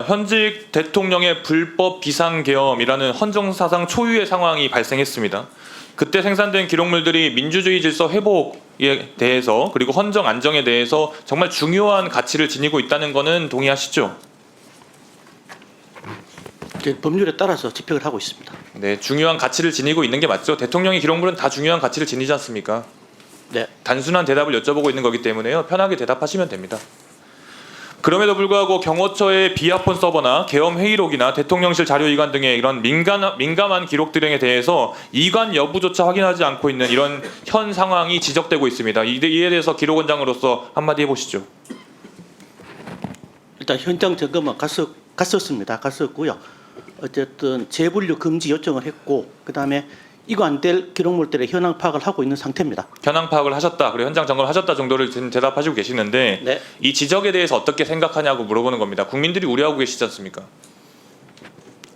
현직 대통령의 불법 비상계엄이라는 헌정사상 초유의 상황이 발생했습니다. 그때 생산된 기록물들이 민주주의 질서 회복에 대해서 그리고 헌정 안정에 대해서 정말 중요한 가치를 지니고 있다는 것은 동의하시죠? 법률에 따라서 집행을 하고 있습니다. 네, 중요한 가치를 지니고 있는 게 맞죠. 대통령의 기록물은 다 중요한 가치를 지니지 않습니까? 네. 단순한 대답을 여쭤보고 있는 거기 때문에요. 편하게 대답하시면 됩니다. 그럼에도 불구하고 경호처의 비아폰 서버나 계엄 회의록이나 대통령실 자료 이관 등의 이런 민감한 기록 등에 대해서 이관 여부조차 확인하지 않고 있는 이런 현 상황이 지적되고 있습니다. 이에 대해서 기록원장으로서 한마디 해보시죠. 일단 현장 점검은 갔었고요. 어쨌든 재분류 금지 요청을 했고 그다음에 이관될 기록물들의 현황 파악을 하고 있는 상태입니다. 현황 파악을 하셨다, 그리고 현장 점검을 하셨다 정도를 지금 대답하시고 계시는데 네. 이 지적에 대해서 어떻게 생각하냐고 물어보는 겁니다. 국민들이 우려하고 계시지 않습니까?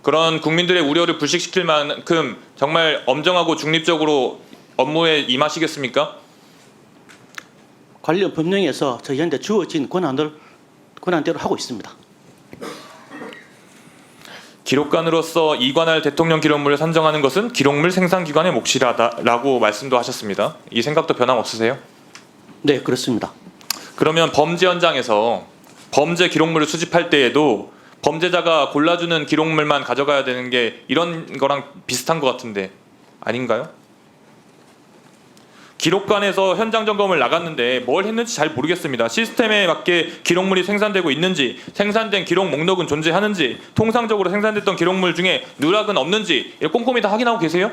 그런 국민들의 우려를 불식시킬 만큼 정말 엄정하고 중립적으로 업무에 임하시겠습니까? 관련 법령에서 저희한테 주어진 권한대로 하고 있습니다. 기록관으로서 이관할 대통령 기록물을 산정하는 것은 기록물 생산기관의 몫이라고 말씀도 하셨습니다. 이 생각도 변함없으세요? 네, 그렇습니다. 그러면 범죄 현장에서 범죄 기록물을 수집할 때에도 범죄자가 골라주는 기록물만 가져가야 되는 게 이런 거랑 비슷한 것 같은데 아닌가요? 기록관에서 현장 점검을 나갔는데 뭘 했는지 잘 모르겠습니다. 시스템에 맞게 기록물이 생산되고 있는지, 생산된 기록 목록은 존재하는지, 통상적으로 생산됐던 기록물 중에 누락은 없는지 꼼꼼히 다 확인하고 계세요?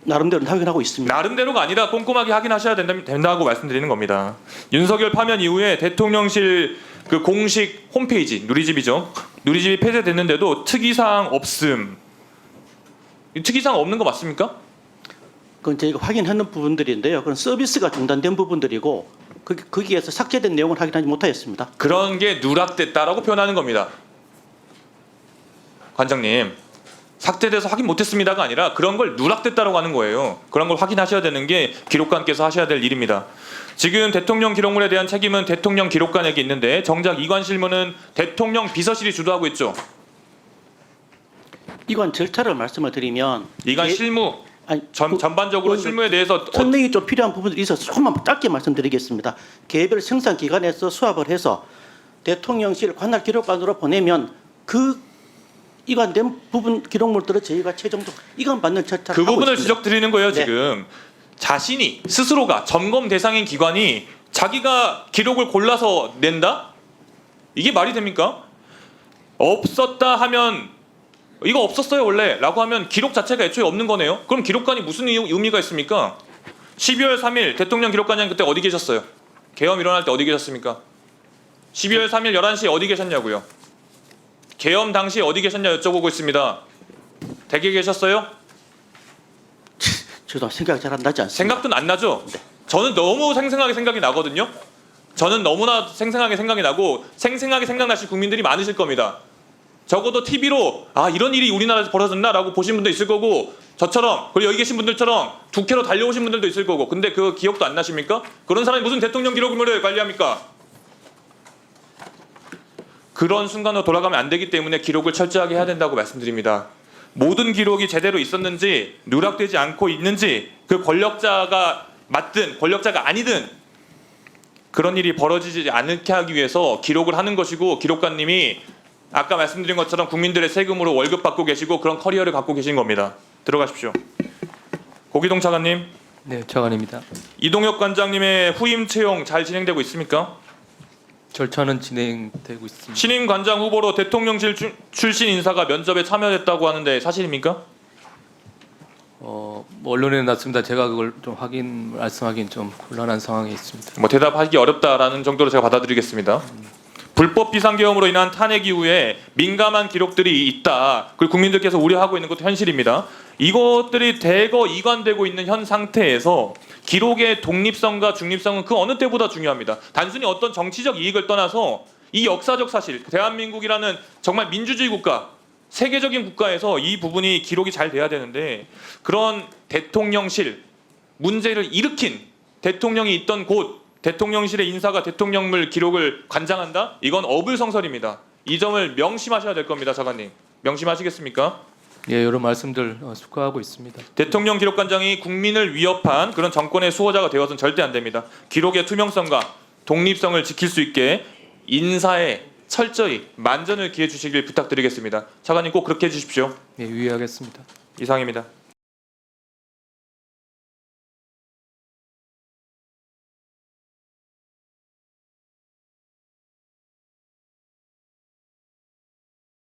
나름대로 확인하고 있습니다. 나름대로가 아니라 꼼꼼하게 확인하셔야 된다고 말씀드리는 겁니다. 윤석열 파면 이후에 대통령실 그 공식 홈페이지, 누리집이죠. 누리집이 폐쇄됐는데도 특이사항 없음. 특이사항 없는 거 맞습니까? 그건 저희가 확인하는 부분들인데요. 그건 서비스가 중단된 부분들이고 거기에서 삭제된 내용을 확인하지 못하였습니다. 그런 게 누락됐다라고 표현하는 겁니다. 관장님, 삭제돼서 확인 못했습니다가 아니라 그런 걸 누락됐다라고 하는 거예요. 그런 걸 확인하셔야 되는 게 기록관께서 하셔야 될 일입니다. 지금 대통령 기록물에 대한 책임은 대통령 기록관에게 있는데 정작 이관 실무는 대통령 비서실이 주도하고 있죠. 이관 절차를 말씀을 드리면 이관 실무 전반적으로 실무에 대해서 설명이 좀 필요한 부분들이 있어서 조금만 짧게 말씀드리겠습니다. 개별 생산 기관에서 수합을 해서 대통령실 관할 기록관으로 보내면 그 이관된 부분 기록물들을 저희가 최종적 이관받는 절차를 그 하고 부분을 있습니다. 지적드리는 거예요. 네. 지금 자신이 스스로가 점검 대상인 기관이 자기가 기록을 골라서 낸다? 이게 말이 됩니까? 없었다 하면 이거 없었어요 원래 라고 하면 기록 자체가 애초에 없는 거네요. 그럼 기록관이 무슨 의미가 있습니까? 12월 3일 대통령 기록관장 그때 어디 계셨어요? 계엄 일어날 때 어디 계셨습니까? 12월 3일 11시에 어디 계셨냐고요? 계엄 당시 어디 계셨냐 여쭤보고 있습니다. 댁에 계셨어요? 저도 생각이 잘 안 나지 않습니다. 생각도 안 나죠? 네. 저는 너무 생생하게 생각이 나거든요. 저는 너무나 생생하게 생각이 나고 생생하게 생각나실 국민들이 많으실 겁니다. 적어도 TV로 이런 일이 우리나라에서 벌어졌나라고 보신 분도 있을 거고 저처럼 그리고 여기 계신 분들처럼 국회로 달려오신 분들도 있을 거고 근데 그 기억도 안 나십니까? 그런 사람이 무슨 대통령 기록물을 관리합니까? 그런 순간으로 돌아가면 안 되기 때문에 기록을 철저하게 해야 된다고 말씀드립니다. 모든 기록이 제대로 있었는지 누락되지 않고 있는지 그 권력자가 맞든 권력자가 아니든 그런 일이 벌어지지 않게 하기 위해서 기록을 하는 것이고 기록관님이 아까 말씀드린 것처럼 국민들의 세금으로 월급 받고 계시고 그런 커리어를 갖고 계신 겁니다. 들어가십시오. 고기동 차관님. 네, 차관입니다. 이동혁 관장님의 후임 채용 잘 진행되고 있습니까? 절차는 진행되고 있습니다. 신임 관장 후보로 대통령실 출신 인사가 면접에 참여했다고 하는데 사실입니까? 뭐 언론에 났습니다. 제가 그걸 좀 말씀하기는 좀 곤란한 상황에 있습니다. 뭐 대답하기 어렵다라는 정도로 제가 받아들이겠습니다. 불법 비상계엄으로 인한 탄핵 이후에 민감한 기록들이 있다. 그리고 국민들께서 우려하고 있는 것도 현실입니다. 이것들이 대거 이관되고 있는 현 상태에서 기록의 독립성과 중립성은 그 어느 때보다 중요합니다. 단순히 어떤 정치적 이익을 떠나서 이 역사적 사실, 대한민국이라는 정말 민주주의 국가, 세계적인 국가에서 이 부분이 기록이 잘 돼야 되는데 그런 대통령실 문제를 일으킨 대통령이 있던 곳 대통령실의 인사가 대통령물 기록을 관장한다? 이건 어불성설입니다. 이 점을 명심하셔야 될 겁니다, 차관님. 명심하시겠습니까? 예, 여러 말씀들 숙고하고 있습니다. 대통령 기록관장이 국민을 위협한 그런 정권의 수호자가 되어서는 절대 안 됩니다. 기록의 투명성과 독립성을 지킬 수 있게 인사에 철저히 만전을 기해 주시길 부탁드리겠습니다. 차관님 꼭 그렇게 해주십시오. 예, 유의하겠습니다. 이상입니다.